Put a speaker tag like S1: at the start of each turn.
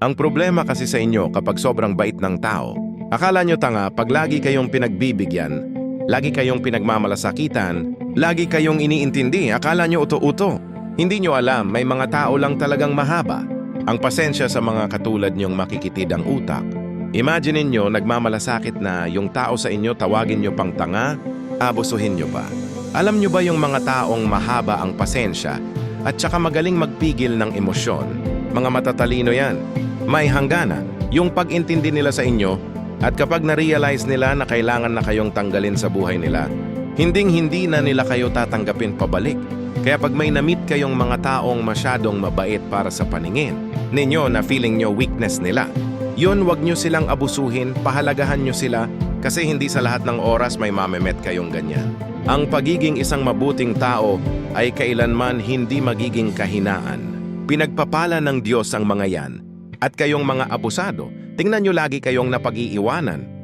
S1: Ang problema kasi sa inyo kapag sobrang bait ng tao, akala nyo tanga pag lagi kayong pinagbibigyan, lagi kayong pinagmamalasakitan, lagi kayong iniintindi, akala nyo uto-uto. Hindi nyo alam, may mga tao lang talagang mahaba. Ang pasensya sa mga katulad nyong makikitid ang utak. Imagine nyo nagmamalasakit na yung tao sa inyo tawagin nyo pang tanga, abusuhin nyo pa. Alam nyo ba yung mga taong mahaba ang pasensya at saka magaling magpigil ng emosyon? Mga matatalino yan. May hangganan yung pag-intindi nila sa inyo at kapag na-realize nila na kailangan na kayong tanggalin sa buhay nila, hinding-hindi na nila kayo tatanggapin pabalik. Kaya pag may na-meet kayong mga taong masyadong mabait para sa paningin ninyo na feeling nyo weakness nila, yun wag nyo silang abusuhin, pahalagahan nyo sila kasi hindi sa lahat ng oras may mamemet kayong ganyan. Ang pagiging isang mabuting tao ay kailanman hindi magiging kahinaan. Pinagpapala ng Diyos ang mga yan. At kayong mga abusado, tingnan nyo lagi kayong napag-iiwanan.